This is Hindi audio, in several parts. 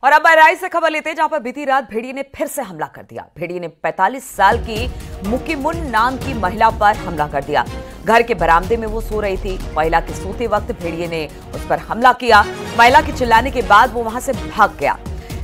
और अब बहराइच से खबर लेते हैं, जहां पर बीती रात भेड़िए ने फिर से हमला कर दिया। भेड़िए ने 45 साल की मुकीमुन नाम की महिला पर हमला कर दिया। घर के बरामदे में वो सो रही थी। महिला के सोते वक्त भेड़िए ने उस पर हमला किया। महिला के चिल्लाने के बाद वो वहां से भाग गया।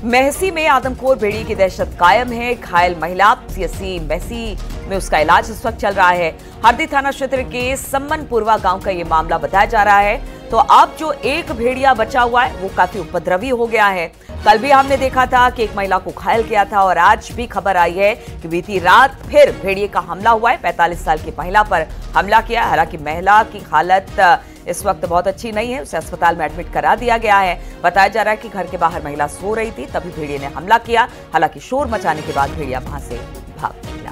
मेहसी में आदमखोर भेड़िए की दहशत कायम है। घायल महिला सीएससी मेहसी में उसका इलाज इस वक्त चल रहा है। हरदी थाना क्षेत्र के सम्मनपुरवा गांव का ये मामला बताया जा रहा है। तो अब जो एक भेड़िया बचा हुआ है वो काफी उपद्रवी हो गया है। कल भी हमने देखा था कि एक महिला को घायल किया था और आज भी खबर आई है कि बीती रात फिर भेड़िए का हमला हुआ है। 45 साल की महिला पर हमला किया। हालांकि महिला की हालत इस वक्त बहुत अच्छी नहीं है, उसे अस्पताल में एडमिट करा दिया गया है। बताया जा रहा है कि घर के बाहर महिला सो रही थी, तभी भेड़िए ने हमला किया। हालांकि शोर मचाने के बाद भेड़िया वहां से भाग निकला।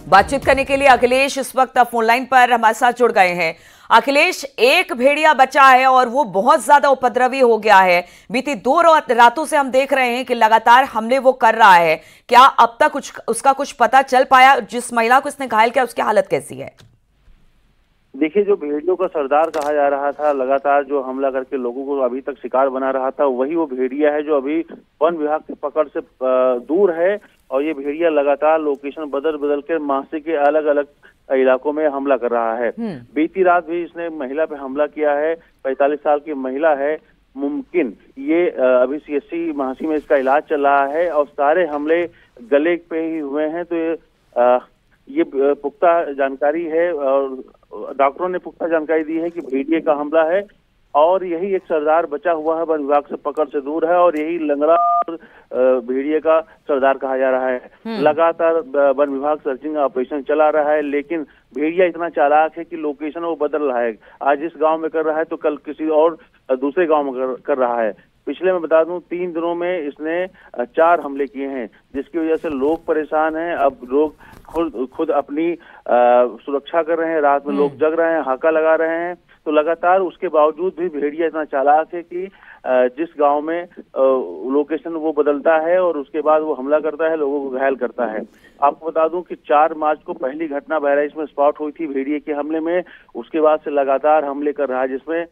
बातचीत करने के लिए अखिलेश इस वक्त फोन लाइन पर हमारे साथ जुड़ गए हैं। अखिलेश, एक भेड़िया बचा है और वो बहुत ज्यादा उपद्रवी हो गया है। बीती 2 रातों से हम देख रहे हैं कि लगातार हमले वो कर रहा है। क्या अब तक उसका कुछ पता चल पाया? जिस महिला को इसने घायल किया उसकी हालत कैसी है? देखिए, जो भेड़ियों का सरदार कहा जा रहा था, लगातार जो हमला करके लोगों को अभी तक शिकार बना रहा था, वही वो भेड़िया है जो अभी वन विभाग की पकड़ से दूर है। और ये भेड़िया लगातार लोकेशन बदल बदल के मासी के अलग अलग इलाकों में हमला कर रहा है। बीती रात भी इसने महिला पे हमला किया है। 45 साल की महिला है मुमकिन। ये अभी सीएससी महासी में इसका इलाज चल रहा है और सारे हमले गले पे ही हुए हैं। तो ये पुख्ता जानकारी है और डॉक्टरों ने पुख्ता जानकारी दी है कि भेड़िए का हमला है और यही एक सरदार बचा हुआ है, वन विभाग से पकड़ से दूर है और यही लंगड़ा भेड़िए का सरदार कहा जा रहा है। लगातार वन विभाग सर्चिंग ऑपरेशन चला रहा है, लेकिन भेड़िया इतना चालाक है कि लोकेशन वो बदल रहा है। आज इस गांव में कर रहा है तो कल किसी और दूसरे गांव में कर रहा है। पिछले मैं बता दूं 3 दिनों में इसने 4 हमले किए हैं, जिसकी वजह से लोग परेशान हैं। अब लोग खुद अपनी सुरक्षा कर रहे हैं। रात में लोग जग रहे हैं, हाका लगा रहे हैं। तो लगातार उसके बावजूद भी भेड़िया इतना चालाक है कि जिस गांव में लोकेशन वो बदलता है और उसके बाद वो हमला करता है, लोगों को घायल करता है। आपको बता दूं कि 4 मार्च को पहली घटना बहराइच में स्पॉट हुई थी भेड़िए के हमले में। उसके बाद से लगातार हमले कर रहा है, जिसमें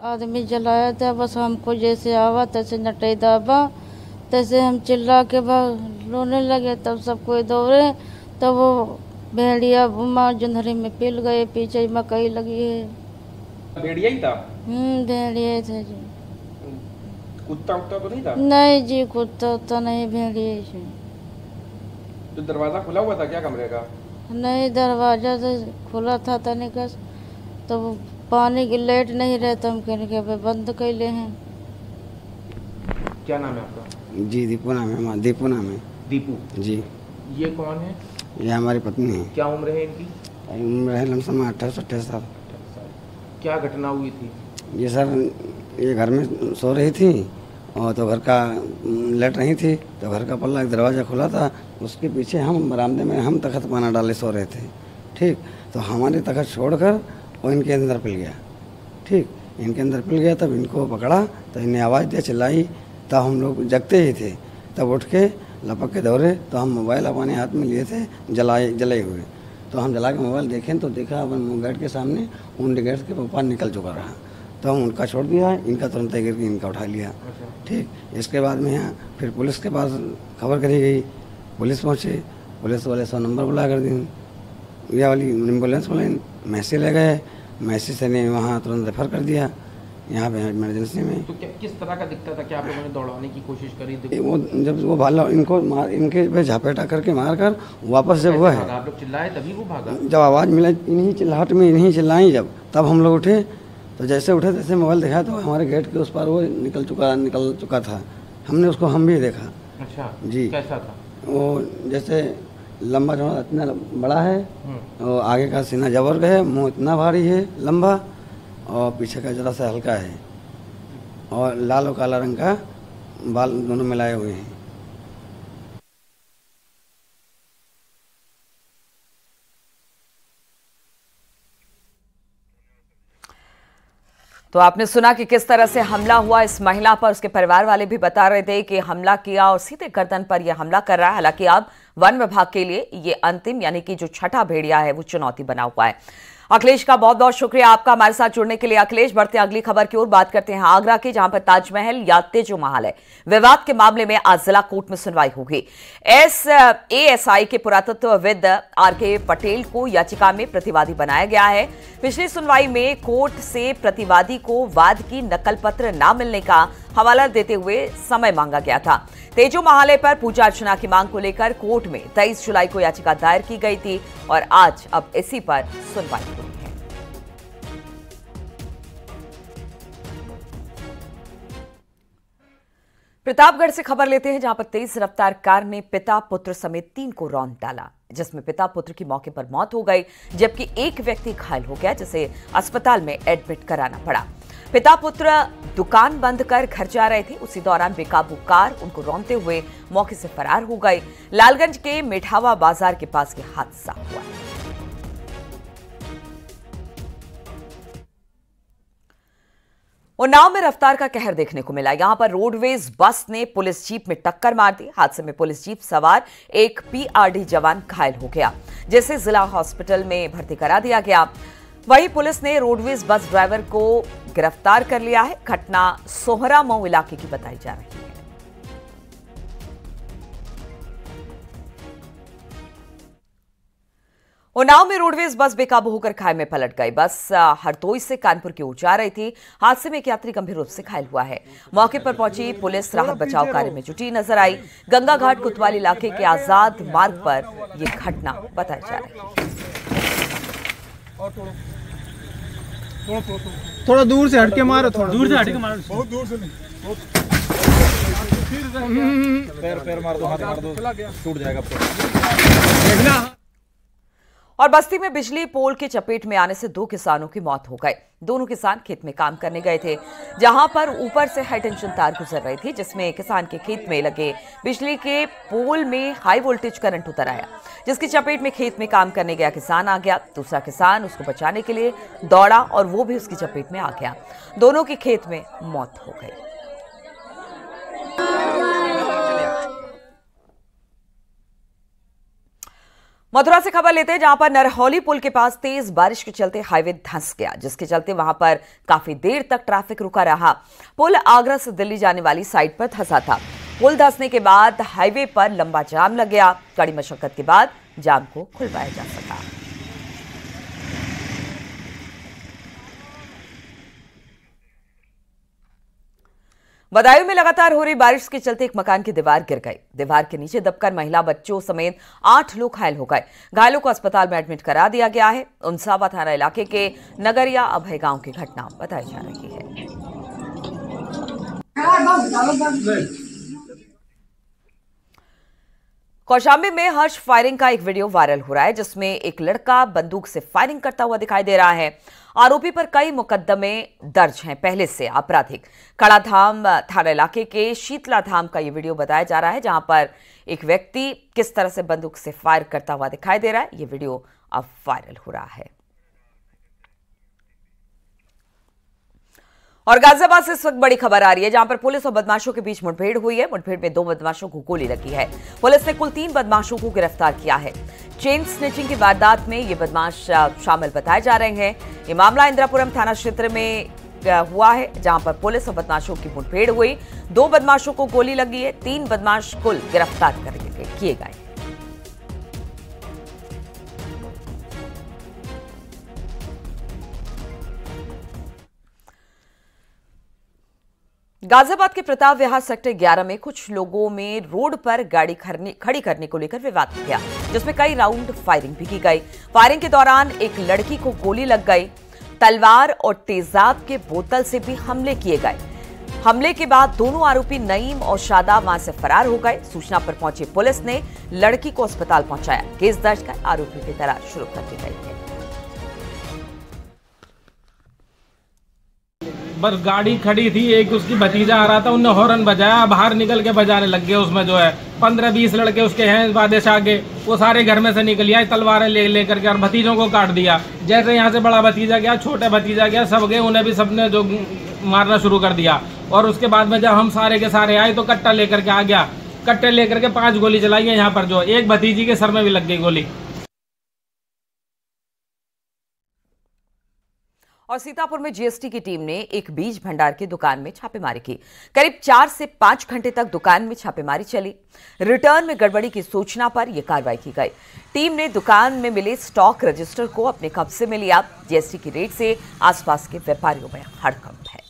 आदमी जलाया था। बस हमको जैसे आवा तैसे नटे दाबा, तैसे हम चिल्ला के रोने लगे। तब सब कोई दौड़े, तब वो भेड़िया माँ जुंधरी में पिल गए। पीछे मकई लगी है। भेड़िया ही था? भेड़िया था जी। कुत्ता उत्ता तो नहीं था? नहीं जी, कुत्ता उत्ता नहीं, भेड़िया जी। तो दरवाजा खुला हुआ था क्या कमरे का? नहीं, दरवाजा तो खुला था तनिक। तो पानी की लाइट नहीं रहता, हम कहने बंद कैले हैं। क्या नाम है आपका? जी दीपू नाम है। दीपू नाम है। दीपू जी। ये कौन है? ये हमारी पत्नी है। क्या उम्र है इनकी? उम्र है लमसम 28 साल। क्या घटना हुई थी? ये सर, ये घर में सो रही थी और तो घर का लेट रही थी, तो घर का पल्ला दरवाज़ा खुला था। उसके पीछे हम बरामदे में हम तख्त पाना डाले सो रहे थे। ठीक, तो हमारे तख्त छोड़कर वो इनके अंदर पिल गया। ठीक, इनके अंदर पिल गया। तब इनको पकड़ा तो इन्हें आवाज़ दिया, चिल्लाई। तब हम लोग जगते ही थे, तब उठ के लपक के दौड़े। तो हम मोबाइल अपने हाथ में लिए थे जलाए हुए। तो हम जला के मोबाइल देखें तो देखा अपन गेट के सामने उन गेट के ऊपर निकल चुका रहा। तो हम उनका छोड़ दिया, इनका तुरंत गिर के इनका उठा लिया। ठीक, इसके बाद में यहाँ फिर पुलिस के पास खबर करी गई। पुलिस पहुँचे, पुलिस वाले 100 नंबर बुला कर दी। यह वाली एम्बुलेंस वाले मैसे ले गए। मैसे से ने वहाँ तुरंत रेफर कर दिया यहाँ पे इमरजेंसी में। तो किस तरह का दिखता था? क्या आप लोगों ने दौड़ाने की कोशिश करी? वो जब वो भाला इनको इनके पे झापेटा करके मार कर वापस जब हुआ है, आप लोग चिल्लाए तभी वो भागा? जब आवाज़ मिला इन्हीं चिल्लाहट में, इन्हीं चिल्लाई जब, तब हम लोग उठे। तो जैसे उठे तैसे मोबाइल देखा तो हमारे गेट के उस पार वो निकल चुका था। हमने उसको हम भी देखा। अच्छा जी। कैसा था वो? जैसे लंबा चौड़ा इतना बड़ा है और आगे का सीना जबर है, मुंह इतना भारी है लंबा और पीछे का जरा सा हल्का है और लाल और काला रंग का बाल दोनों मिलाए हुए हैं। तो आपने सुना कि किस तरह से हमला हुआ इस महिला पर। उसके परिवार वाले भी बता रहे थे कि हमला किया और सीधे गर्दन पर यह हमला कर रहा है। हालांकि अब वन विभाग के लिए ये अंतिम यानी कि जो छठा भेड़िया है वो चुनौती बना हुआ है। अखिलेश का बहुत बहुत शुक्रिया आपका हमारे साथ जुड़ने के लिए। अखिलेश, बढ़ते अगली खबर की ओर बात करते हैं आगरा की, जहां पर ताजमहल या तेजो महल है विवाद के मामले में आज जिला कोर्ट में सुनवाई होगी। एएसआई के पुरातत्वविद आरके पटेल को याचिका में प्रतिवादी बनाया गया है। पिछली सुनवाई में कोर्ट से प्रतिवादी को वाद की नकल पत्र न मिलने का हवाला देते हुए समय मांगा गया था। तेजो महालय पर पूजा अर्चना की मांग को लेकर कोर्ट में 23 जुलाई को याचिका दायर की गई थी और आज अब इसी पर सुनवाई हुई है। प्रतापगढ़ से खबर लेते हैं, जहां पर तेज रफ्तार कार ने पिता पुत्र समेत 3 को रौंद डाला, जिसमें पिता पुत्र की मौके पर मौत हो गई जबकि एक व्यक्ति घायल हो गया जिसे अस्पताल में एडमिट कराना पड़ा। पिता पुत्र दुकान बंद कर घर जा रहे थे, उसी दौरान बेकाबू कार उनको रौंदते हुए मौके से फरार हो गई। लालगंज के मिठावा बाजार के पास ये हादसा हुआ। उन्नाव में रफ्तार का कहर देखने को मिला। यहां पर रोडवेज बस ने पुलिस जीप में टक्कर मार दी। हादसे में पुलिस जीप सवार एक पीआरडी जवान घायल हो गया, जिसे जिला हॉस्पिटल में भर्ती करा दिया गया। वहीं पुलिस ने रोडवेज बस ड्राइवर को गिरफ्तार कर लिया है। घटना सोहरा मऊ इलाके की बताई जा रही है। उन्नाव में रोडवेज बस बेकाबू होकर खाई में पलट गई। बस हरदोई से कानपुर की ओर जा रही थी। हादसे में एक यात्री गंभीर रूप से घायल हुआ है। मौके पर पहुंची पुलिस राहत बचाव कार्य में जुटी नजर आई। गंगा घाट कोतवाल इलाके के आजाद मार्ग पर यह घटना बताई जा रही है। थोड़ा दूर से हटके मारो, थोड़ा दूर से हटके मारो, बहुत दूर से नहीं, पैर मार दो, हाथ मार दो, टूट जाएगा। और बस्ती में बिजली पोल की चपेट में आने से 2 किसानों की मौत हो गई। दोनों किसान खेत में काम करने गए थे, जहां पर ऊपर से हाई टेंशन तार गुजर रही थी, जिसमें किसान के खेत में लगे बिजली के पोल में हाई वोल्टेज करंट उतर आया, जिसकी चपेट में खेत में काम करने गया किसान आ गया। दूसरा किसान उसको बचाने के लिए दौड़ा और वो भी उसकी चपेट में आ गया। दोनों की खेत में मौत हो गई। मथुरा से खबर लेते हैं, जहां पर नरहौली पुल के पास तेज बारिश के चलते हाईवे धंस गया, जिसके चलते वहां पर काफी देर तक ट्रैफिक रुका रहा। पुल आगरा से दिल्ली जाने वाली साइड पर धंसा था। पुल धंसने के बाद हाईवे पर लंबा जाम लग गया। कड़ी मशक्कत के बाद जाम को खुलवाया जा सका। बदायूं में लगातार हो रही बारिश के चलते एक मकान की दीवार गिर गई। दीवार के नीचे दबकर महिला बच्चों समेत 8 लोग घायल हो गए। घायलों को अस्पताल में एडमिट करा दिया गया है। उनसावा थाना इलाके के नगरिया अभय गांव की घटना बताई जा रही है। कौशाम्बी में हर्ष फायरिंग का एक वीडियो वायरल हो रहा है, जिसमें एक लड़का बंदूक से फायरिंग करता हुआ दिखाई दे रहा है। आरोपी पर कई मुकदमे दर्ज हैं पहले से आपराधिक। कड़ाधाम थाना इलाके के शीतला धाम का ये वीडियो बताया जा रहा है, जहां पर एक व्यक्ति किस तरह से बंदूक से फायर करता हुआ दिखाई दे रहा है। ये वीडियो अब वायरल हो रहा है। और गाजियाबाद से इस वक्त बड़ी खबर आ रही है, जहां पर पुलिस और बदमाशों के बीच मुठभेड़ हुई है। मुठभेड़ में 2 बदमाशों को गोली लगी है। पुलिस ने कुल 3 बदमाशों को गिरफ्तार किया है। चेन स्निचिंग की वारदात में ये बदमाश शामिल बताए जा रहे हैं। ये मामला इंदिरापुरम थाना क्षेत्र में हुआ है, जहां पर पुलिस और बदमाशों की मुठभेड़ हुई। 2 बदमाशों को गोली लगी है। 3 बदमाश कुल गिरफ्तार किए गए। गाजियाबाद के प्रताप विहार सेक्टर 11 में कुछ लोगों में रोड पर गाड़ी खड़ी करने को लेकर विवाद हो गया, जिसमें कई राउंड फायरिंग भी की गई। फायरिंग के दौरान एक लड़की को गोली लग गई। तलवार और तेजाब के बोतल से भी हमले किए गए। हमले के बाद दोनों आरोपी नईम और शादाब वहां से फरार हो गए। सूचना पर पहुंची पुलिस ने लड़की को अस्पताल पहुंचाया। केस दर्ज कर आरोपी की तलाश शुरू कर दी गई है। बस गाड़ी खड़ी थी, एक उसकी भतीजा आ रहा था, उनने हॉर्न बजाया, बाहर निकल के बजाने लग गए। उसमें जो है 15-20 लड़के उसके हैं बादेशाह के, वो सारे घर में से निकल आए तलवारें लेकर के और भतीजों को काट दिया। जैसे यहाँ से बड़ा भतीजा गया, छोटा भतीजा गया, सब गए, उन्हें भी सबने जो मारना शुरू कर दिया। और उसके बाद में जब हम सारे के सारे आए तो कट्टा लेकर के आ गया। कट्टे लेकर के 5 गोली चलाई है यहाँ पर, जो एक भतीजी के सर में भी लग गई गोली। और सीतापुर में जीएसटी की टीम ने एक बीज भंडार की दुकान में छापेमारी की। करीब 4 से 5 घंटे तक दुकान में छापेमारी चली। रिटर्न में गड़बड़ी की सूचना पर यह कार्रवाई की गई। टीम ने दुकान में मिले स्टॉक रजिस्टर को अपने कब्जे में लिया। जीएसटी की रेड से आसपास के व्यापारियों में हड़कंप है।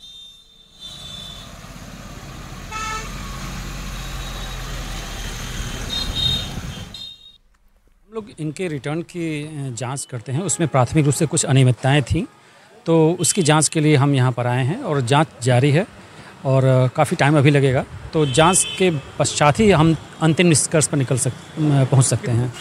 हम लोग इनके रिटर्न की जांच करते हैं, उसमें प्राथमिक रूप से कुछ अनियमितताएं थीं, तो उसकी जांच के लिए हम यहाँ पर आए हैं और जांच जारी है और काफ़ी टाइम अभी लगेगा। तो जांच के पश्चात ही हम अंतिम निष्कर्ष पर पहुँच सकते हैं।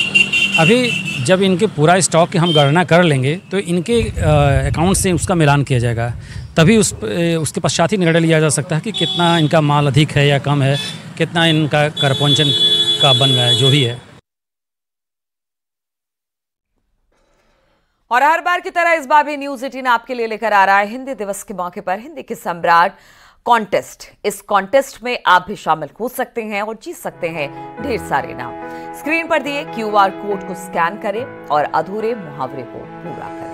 अभी जब इनके पूरा स्टॉक की हम गणना कर लेंगे तो इनके अकाउंट से उसका मिलान किया जाएगा, तभी उसके पश्चात ही निर्णय लिया जा सकता है कि कितना इनका माल अधिक है या कम है, कितना इनका कर पहुँचन का बन गया है, जो भी है। और हर बार की तरह इस बार भी न्यूज 18 आपके लिए लेकर आ रहा है हिंदी दिवस के मौके पर हिंदी के सम्राट कॉन्टेस्ट। इस कॉन्टेस्ट में आप भी शामिल हो सकते हैं और जीत सकते हैं ढेर सारे इनाम। स्क्रीन पर दिए क्यूआर कोड को स्कैन करें और अधूरे मुहावरे को पूरा करें।